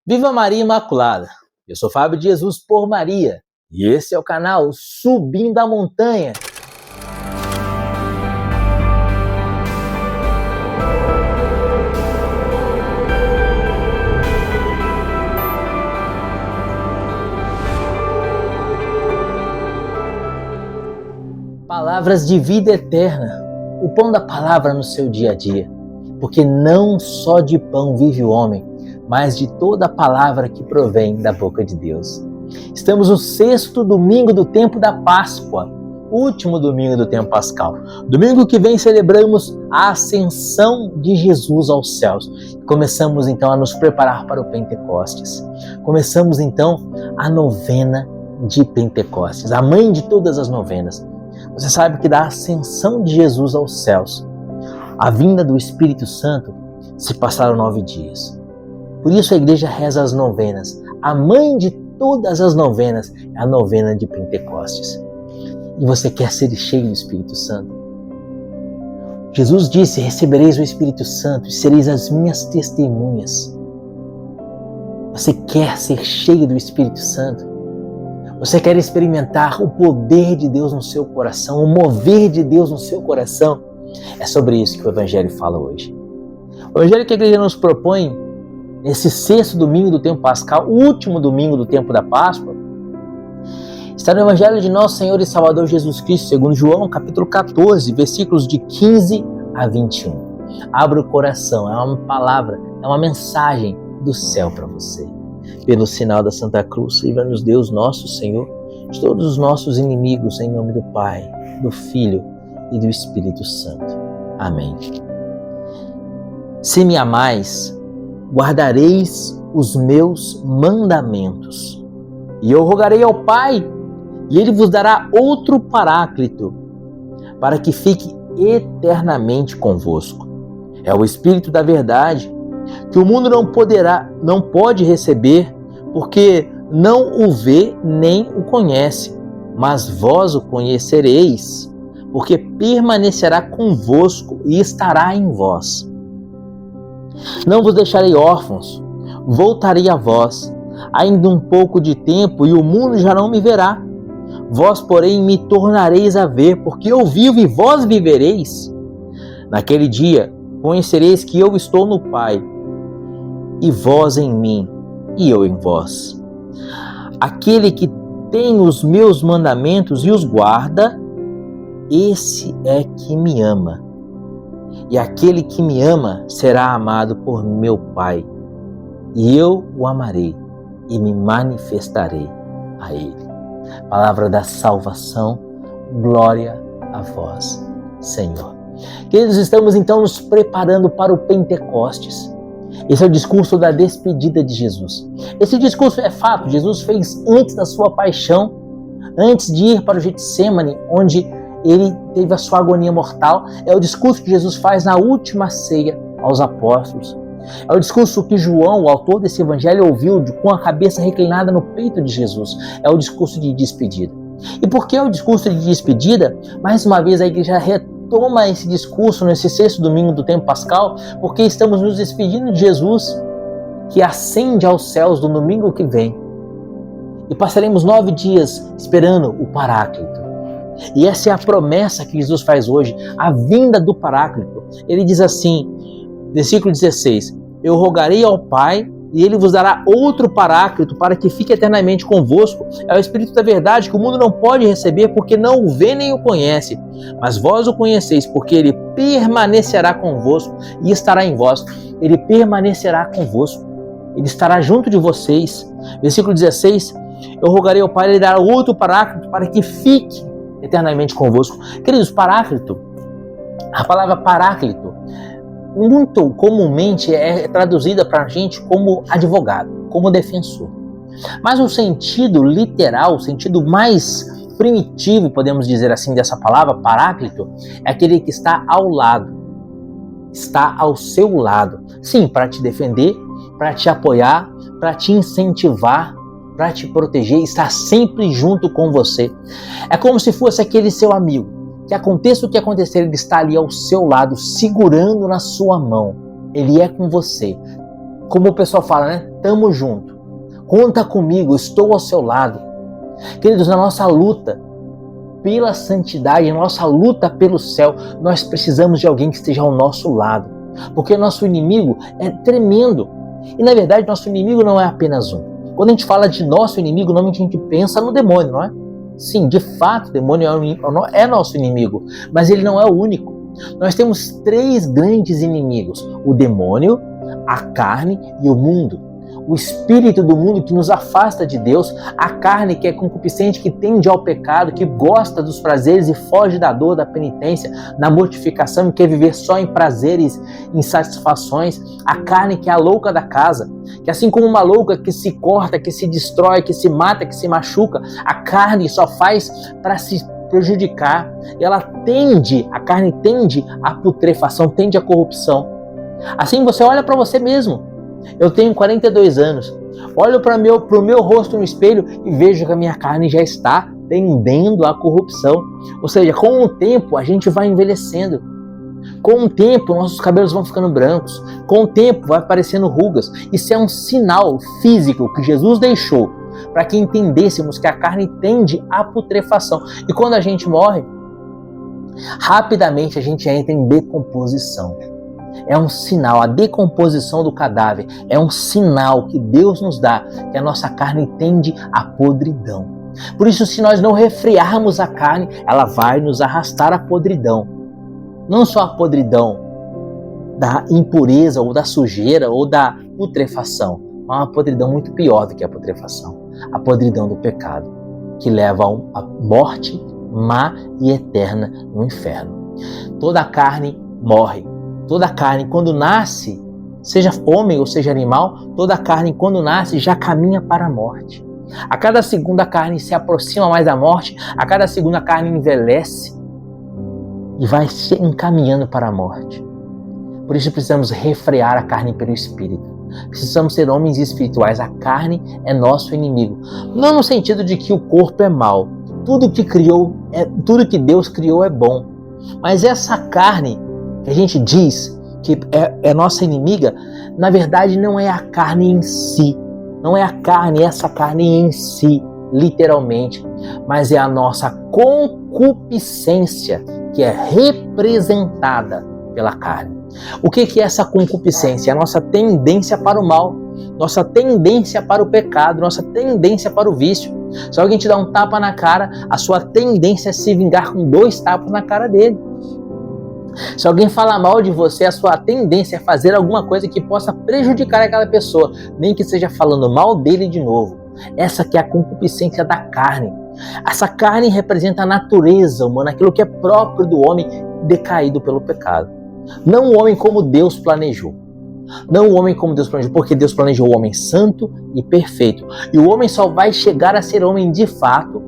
Viva Maria Imaculada! Eu sou Fábio de Jesus por Maria e esse é o canal Subindo a Montanha. Palavras de vida eterna, o pão da palavra no seu dia a dia, porque não só de pão vive o homem, mas de toda a palavra que provém da boca de Deus. Estamos no 6º domingo do tempo da Páscoa, último domingo do tempo pascal. Domingo que vem celebramos a ascensão de Jesus aos céus. Começamos então a nos preparar para o Pentecostes. Começamos então a novena de Pentecostes, a mãe de todas as novenas. Você sabe que da ascensão de Jesus aos céus, a vinda do Espírito Santo, se passaram 9 dias. Por isso a igreja reza as novenas. A mãe de todas as novenas é a novena de Pentecostes. E você quer ser cheio do Espírito Santo? Jesus disse: recebereis o Espírito Santo e sereis as minhas testemunhas. Você quer ser cheio do Espírito Santo? Você quer experimentar o poder de Deus no seu coração, o mover de Deus no seu coração? É sobre isso que o Evangelho fala hoje. O Evangelho que a igreja nos propõe nesse 6º domingo do tempo pascal, o último domingo do tempo da Páscoa, está no Evangelho de nosso Senhor e Salvador Jesus Cristo, segundo João, capítulo 14, versículos de 15 a 21. Abra o coração, é uma palavra, é uma mensagem do céu para você. Pelo sinal da Santa Cruz, livra-nos Deus nosso Senhor de todos os nossos inimigos, em nome do Pai, do Filho e do Espírito Santo. Amém. Se me amais, guardareis os meus mandamentos. E eu rogarei ao Pai, e Ele vos dará outro Paráclito, para que fique eternamente convosco. É o Espírito da verdade, que o mundo não pode receber, porque não o vê nem o conhece, mas vós o conhecereis, porque permanecerá convosco e estará em vós. Não vos deixarei órfãos, voltarei a vós, ainda um pouco de tempo e o mundo já não me verá. Vós, porém, me tornareis a ver, porque eu vivo e vós vivereis. Naquele dia conhecereis que eu estou no Pai, e vós em mim, e eu em vós. Aquele que tem os meus mandamentos e os guarda, esse é que me ama. E aquele que me ama será amado por meu Pai, e eu o amarei e me manifestarei a ele. Palavra da salvação, glória a vós, Senhor. Queridos, estamos então nos preparando para o Pentecostes. Esse é o discurso da despedida de Jesus. Esse discurso é fato, Jesus fez antes da sua paixão, antes de ir para o Getsêmani, onde ele teve a sua agonia mortal. É o discurso que Jesus faz na última ceia aos apóstolos. É o discurso que João, o autor desse evangelho, ouviu com a cabeça reclinada no peito de Jesus. É o discurso de despedida. E por que é o discurso de despedida? Mais uma vez a igreja retoma esse discurso nesse 6º domingo do tempo pascal, porque estamos nos despedindo de Jesus, que ascende aos céus no domingo que vem. E passaremos 9 dias esperando o Paráclito. E essa é a promessa que Jesus faz hoje, a vinda do Paráclito. Ele diz assim, versículo 16, eu rogarei ao Pai, e Ele vos dará outro Paráclito, para que fique eternamente convosco. É o Espírito da verdade, que o mundo não pode receber, porque não o vê nem o conhece. Mas vós o conheceis, porque Ele permanecerá convosco e estará em vós. Ele permanecerá convosco. Ele estará junto de vocês. Versículo 16, eu rogarei ao Pai, Ele dará outro Paráclito, para que fique eternamente convosco. Queridos, Paráclito, a palavra Paráclito, muito comumente é traduzida para a gente como advogado, como defensor. Mas o sentido literal, o sentido mais primitivo, podemos dizer assim, dessa palavra, Paráclito, é aquele que está ao lado, está ao seu lado. Sim, para te defender, para te apoiar, para te incentivar, para te proteger, está sempre junto com você. É como se fosse aquele seu amigo, que aconteça o que acontecer, ele está ali ao seu lado, segurando na sua mão. Ele é com você, como o pessoal fala, né? Tamo junto. Conta comigo, estou ao seu lado. Queridos, na nossa luta pela santidade, na nossa luta pelo céu, nós precisamos de alguém que esteja ao nosso lado. Porque nosso inimigo é tremendo. E na verdade, nosso inimigo não é apenas um. Quando a gente fala de nosso inimigo, normalmente a gente pensa no demônio, não é? Sim, de fato, o demônio é nosso inimigo, mas ele não é o único. Nós temos 3 grandes inimigos: o demônio, a carne e o mundo. O espírito do mundo que nos afasta de Deus, a carne que é concupiscente, que tende ao pecado, que gosta dos prazeres e foge da dor, da penitência, da mortificação, e quer viver só em prazeres, em satisfações. A carne que é a louca da casa, que assim como uma louca que se corta, que se destrói, que se mata, que se machuca, a carne só faz para se prejudicar. A carne tende à putrefação, tende à corrupção. Assim você olha para você mesmo. Eu tenho 42 anos, olho para o meu rosto no espelho e vejo que a minha carne já está tendendo à corrupção. Ou seja, com o tempo a gente vai envelhecendo. Com o tempo nossos cabelos vão ficando brancos. Com o tempo vai aparecendo rugas. Isso é um sinal físico que Jesus deixou para que entendêssemos que a carne tende à putrefação. E quando a gente morre, rapidamente a gente entra em decomposição. É um sinal, a decomposição do cadáver é um sinal que Deus nos dá que a nossa carne tende à podridão. Por isso, se nós não refrearmos a carne, ela vai nos arrastar à podridão. Não só a podridão da impureza ou da sujeira ou da putrefação, mas uma podridão muito pior do que a putrefação, a podridão do pecado, que leva a morte má e eterna no inferno. Toda a carne morre. Toda a carne, quando nasce, seja homem ou seja animal, toda a carne, quando nasce, já caminha para a morte. A cada segundo a carne se aproxima mais da morte, a cada segundo a carne envelhece e vai se encaminhando para a morte. Por isso precisamos refrear a carne pelo Espírito. Precisamos ser homens espirituais. A carne é nosso inimigo. Não no sentido de que o corpo é mau. Tudo que Deus criou é bom. Mas essa carne que a gente diz que é nossa inimiga, na verdade não é a carne em si, não é essa carne em si, literalmente, mas é a nossa concupiscência que é representada pela carne. O que é essa concupiscência? É a nossa tendência para o mal, nossa tendência para o pecado, nossa tendência para o vício. Se alguém te dá um tapa na cara, a sua tendência é se vingar com 2 tapas na cara dele. Se alguém fala mal de você, a sua tendência é fazer alguma coisa que possa prejudicar aquela pessoa, nem que seja falando mal dele de novo. Essa que é a concupiscência da carne. Essa carne representa a natureza humana, aquilo que é próprio do homem decaído pelo pecado. Não o homem como Deus planejou. Não o homem como Deus planejou, porque Deus planejou o homem santo e perfeito. E o homem só vai chegar a ser homem de fato,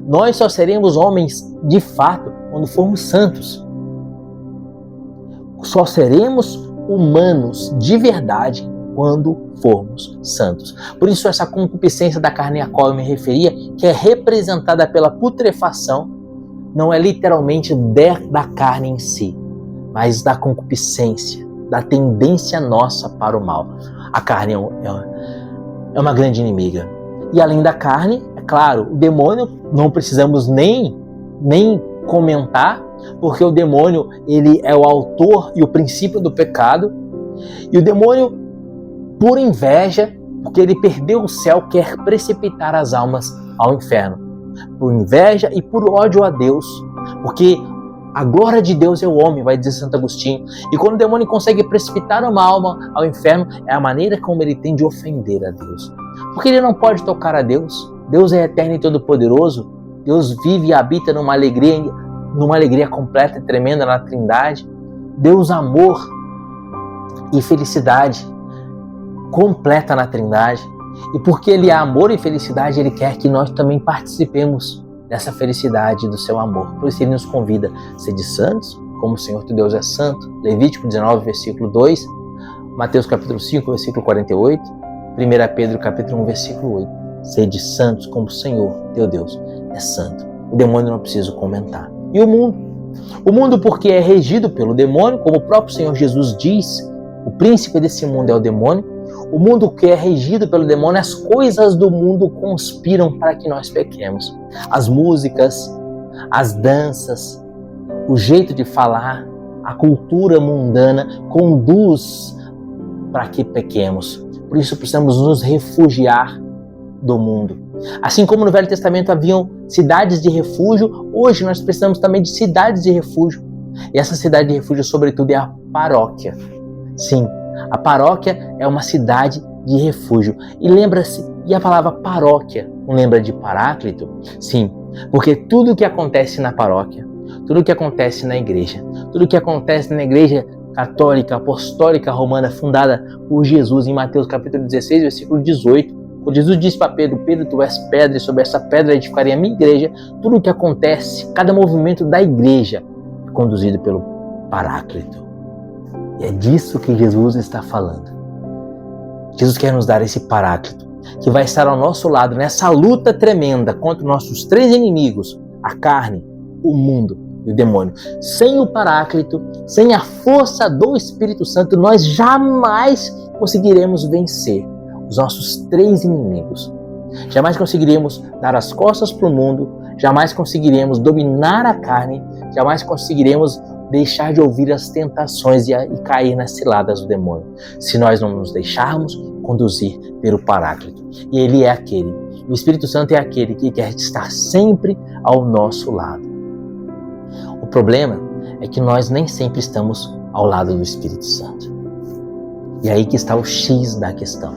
nós só seremos homens de fato quando formos santos. Só seremos humanos de verdade quando formos santos. Por isso essa concupiscência da carne a qual eu me referia, que é representada pela putrefação, não é literalmente da carne em si, mas da concupiscência, da tendência nossa para o mal. A carne é uma grande inimiga. E além da carne, é claro, o demônio não precisamos nem comentar, porque o demônio ele é o autor e o princípio do pecado. E o demônio, por inveja, porque ele perdeu o céu, quer precipitar as almas ao inferno. Por inveja e por ódio a Deus, porque a glória de Deus é o homem, vai dizer Santo Agostinho. E quando o demônio consegue precipitar uma alma ao inferno, é a maneira como ele tem de ofender a Deus. Porque ele não pode tocar a Deus. Deus é eterno e todo-poderoso. Deus vive e habita numa alegria completa e tremenda na Trindade. Deus amor e felicidade completa na Trindade. E porque Ele é amor e felicidade, Ele quer que nós também participemos dessa felicidade do seu amor. Por isso Ele nos convida a ser de santos, como o Senhor teu Deus é santo. Levítico 19, versículo 2. Mateus capítulo 5, versículo 48. 1 Pedro capítulo 1, versículo 8. Sede santos como o Senhor teu Deus é santo. O demônio não precisa comentar. E o mundo? O mundo porque é regido pelo demônio, como o próprio Senhor Jesus diz, o príncipe desse mundo é o demônio. O mundo que é regido pelo demônio, as coisas do mundo conspiram para que nós pequemos. As músicas, as danças, o jeito de falar, a cultura mundana conduz para que pequemos. Por isso precisamos nos refugiar do mundo. Assim como no Velho Testamento haviam cidades de refúgio, hoje nós precisamos também de cidades de refúgio. E essa cidade de refúgio, sobretudo, é a paróquia. Sim, a paróquia é uma cidade de refúgio. E lembra-se, e a palavra paróquia, não lembra de Paráclito? Sim, porque tudo o que acontece na paróquia, tudo o que acontece na igreja, tudo o que acontece na igreja católica, apostólica, romana, fundada por Jesus, em Mateus capítulo 16, versículo 18, quando Jesus disse para Pedro: Pedro, tu és pedra, e sobre essa pedra edificarei a minha igreja, tudo o que acontece, cada movimento da igreja é conduzido pelo Paráclito. E é disso que Jesus está falando. Jesus quer nos dar esse Paráclito, que vai estar ao nosso lado nessa luta tremenda contra nossos três inimigos, a carne, o mundo e o demônio. Sem o Paráclito, sem a força do Espírito Santo, nós jamais conseguiremos vencer os nossos três inimigos. Jamais conseguiremos dar as costas para o mundo, jamais conseguiremos dominar a carne, jamais conseguiremos deixar de ouvir as tentações e cair nas ciladas do demônio, se nós não nos deixarmos conduzir pelo Paráclito. E ele é aquele, o Espírito Santo é aquele que quer estar sempre ao nosso lado. O problema é que nós nem sempre estamos ao lado do Espírito Santo. E aí que está o X da questão.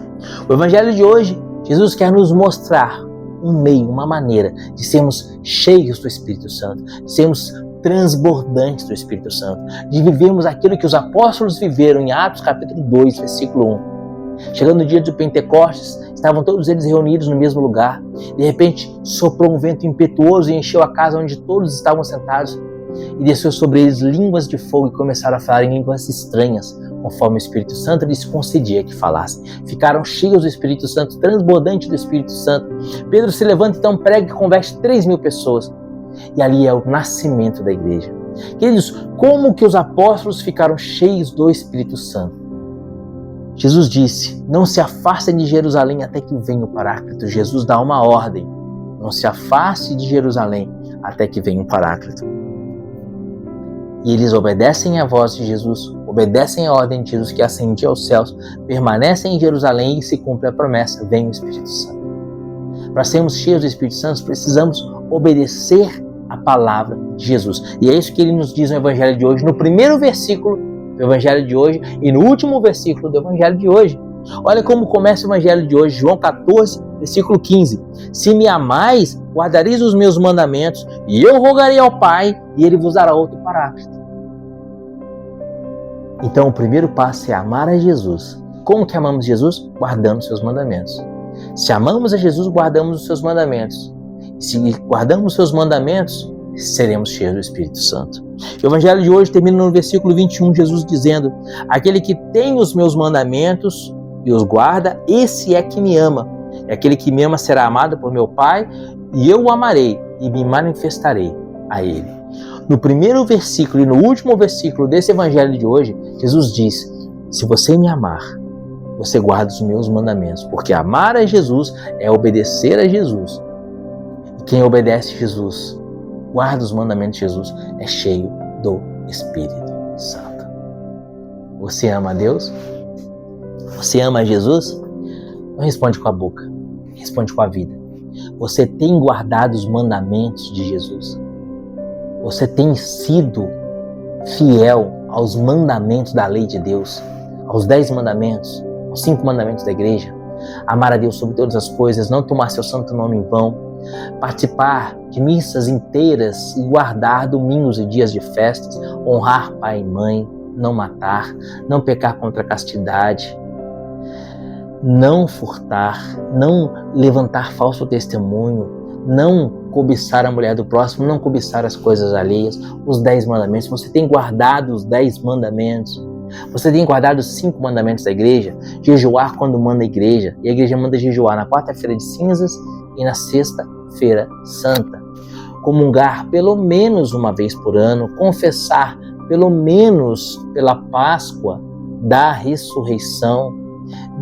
O Evangelho de hoje, Jesus quer nos mostrar um meio, uma maneira de sermos cheios do Espírito Santo, de sermos transbordantes do Espírito Santo, de vivermos aquilo que os apóstolos viveram em Atos capítulo 2, versículo 1. Chegando no dia de Pentecostes, estavam todos eles reunidos no mesmo lugar. De repente, soprou um vento impetuoso e encheu a casa onde todos estavam sentados. E desceu sobre eles línguas de fogo e começaram a falar em línguas estranhas, conforme o Espírito Santo lhes concedia que falassem. Ficaram cheios do Espírito Santo, transbordantes do Espírito Santo. Pedro se levanta, então prega e converte 3.000 pessoas. E ali é o nascimento da igreja. Queridos, como que os apóstolos ficaram cheios do Espírito Santo? Jesus disse: não se afastem de Jerusalém até que venha o Paráclito. Jesus dá uma ordem: não se afaste de Jerusalém até que venha o Paráclito. E eles obedecem à voz de Jesus, obedecem à ordem de Jesus que ascendia aos céus, permanecem em Jerusalém e se cumpre a promessa: vem o Espírito Santo. Para sermos cheios do Espírito Santo, precisamos obedecer a palavra de Jesus. E é isso que ele nos diz no Evangelho de hoje, no primeiro versículo do Evangelho de hoje e no último versículo do Evangelho de hoje. Olha como começa o Evangelho de hoje, João 14, versículo 15. Se me amais, guardareis os meus mandamentos, e eu rogarei ao Pai, e ele vos dará outro Paráclito. Então o primeiro passo é amar a Jesus. Como que amamos Jesus? Guardando os seus mandamentos. Se amamos a Jesus, guardamos os seus mandamentos. E se guardamos os seus mandamentos, seremos cheios do Espírito Santo. O Evangelho de hoje termina no versículo 21, Jesus dizendo: aquele que tem os meus mandamentos e os guarda, esse é que me ama. E aquele que me ama será amado por meu Pai, e eu o amarei e me manifestarei a ele. No primeiro versículo e no último versículo desse Evangelho de hoje, Jesus diz: se você me amar, você guarda os meus mandamentos, porque amar a Jesus é obedecer a Jesus. E quem obedece a Jesus, guarda os mandamentos de Jesus, é cheio do Espírito Santo. Você ama a Deus? Você ama a Jesus? Não responde com a boca, responde com a vida. Você tem guardado os mandamentos de Jesus? Você tem sido fiel aos mandamentos da lei de Deus, aos 10 mandamentos, aos 5 mandamentos da igreja? Amar a Deus sobre todas as coisas, não tomar seu santo nome em vão, participar de missas inteiras e guardar domingos e dias de festas, honrar pai e mãe, não matar, não pecar contra a castidade, não furtar, não levantar falso testemunho, não cobiçar a mulher do próximo, não cobiçar as coisas alheias, os 10 mandamentos. Você tem guardado os 10 mandamentos? Você tem guardado os 5 mandamentos da igreja? Jejuar quando manda a igreja, e a igreja manda jejuar na quarta-feira de cinzas e na sexta-feira santa. Comungar pelo menos uma vez por ano, confessar pelo menos pela Páscoa da ressurreição,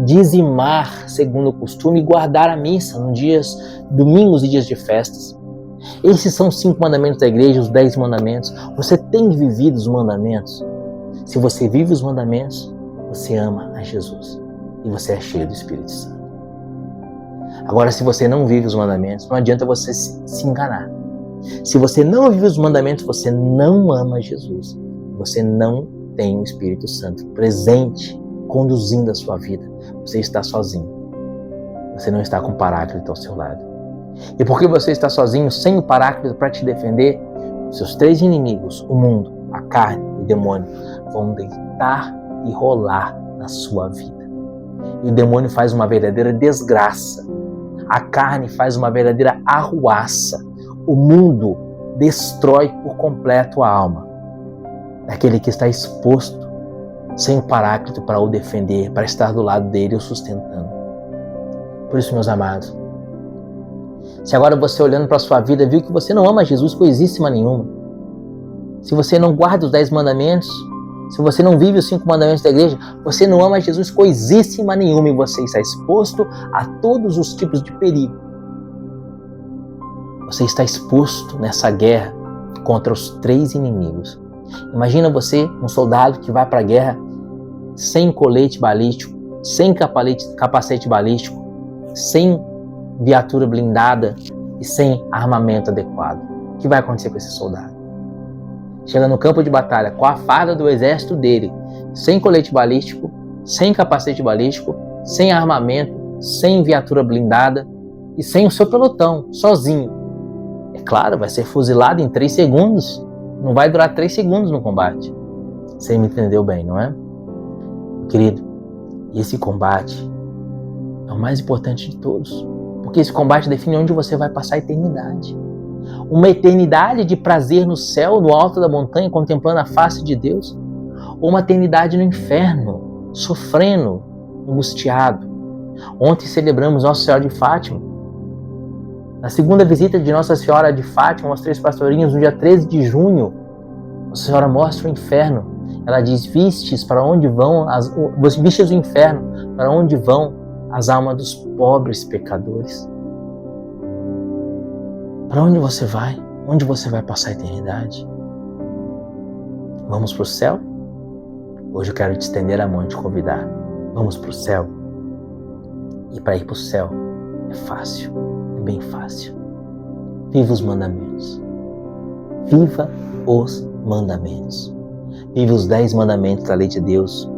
dizimar segundo o costume e guardar a missa nos dias, domingos e dias de festas. Esses são os 5 mandamentos da igreja, os 10 mandamentos. Você tem vivido os mandamentos? Se você vive os mandamentos, você ama a Jesus e você é cheio do Espírito Santo. Agora, se você não vive os mandamentos, não adianta você se enganar. Se você não vive os mandamentos, você não ama Jesus. Você não tem o Espírito Santo presente, conduzindo a sua vida. Você está sozinho. Você não está com o Paráclito ao seu lado. E porque você está sozinho, sem o Paráclito para te defender, seus 3 inimigos, o mundo, a carne e o demônio, vão deitar e rolar na sua vida. E o demônio faz uma verdadeira desgraça. A carne faz uma verdadeira arruaça. O mundo destrói por completo a alma daquele que está exposto, sem o Paráclito para o defender, para estar do lado dele, o sustentando. Por isso, meus amados, se agora você olhando para a sua vida viu que você não ama Jesus coisíssima nenhuma, se você não guarda os 10 mandamentos, se você não vive os 5 mandamentos da igreja, você não ama Jesus coisíssima nenhuma e você está exposto a todos os tipos de perigo. Você está exposto nessa guerra contra os 3 inimigos. Imagina você, um soldado que vai para a guerra sem colete balístico, sem capacete balístico, sem viatura blindada e sem armamento adequado. O que vai acontecer com esse soldado? Chega no campo de batalha com a farda do exército dele, sem colete balístico, sem capacete balístico, sem armamento, sem viatura blindada e sem o seu pelotão, sozinho. É claro, vai ser fuzilado em 3 segundos. Não vai durar 3 segundos no combate. Você me entendeu bem, não é? Querido, esse combate é o mais importante de todos. Porque esse combate define onde você vai passar a eternidade. Uma eternidade de prazer no céu, no alto da montanha, contemplando a face de Deus. Ou uma eternidade no inferno, sofrendo, angustiado. Ontem celebramos Nossa Senhora de Fátima. Na segunda visita de Nossa Senhora de Fátima aos 3 pastorinhos, no dia 13 de junho, Nossa Senhora mostra o inferno. Ela diz, vistes para onde vão, vistes o inferno, para onde vão as almas dos pobres pecadores. Para onde você vai? Onde você vai passar a eternidade? Vamos para o céu? Hoje eu quero te estender a mão e te convidar. Vamos para o céu? E para ir para o céu é fácil, é bem fácil. Viva os mandamentos. Viva os mandamentos. Viva os 10 mandamentos da lei de Deus.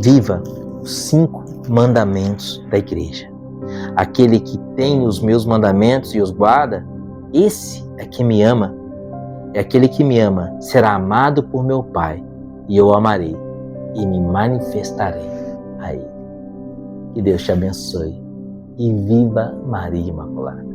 Viva os 5 mandamentos da igreja. Aquele que tem os meus mandamentos e os guarda, esse é que me ama. É aquele que me ama, será amado por meu Pai, e eu o amarei e me manifestarei a ele. Que Deus te abençoe e viva Maria Imaculada.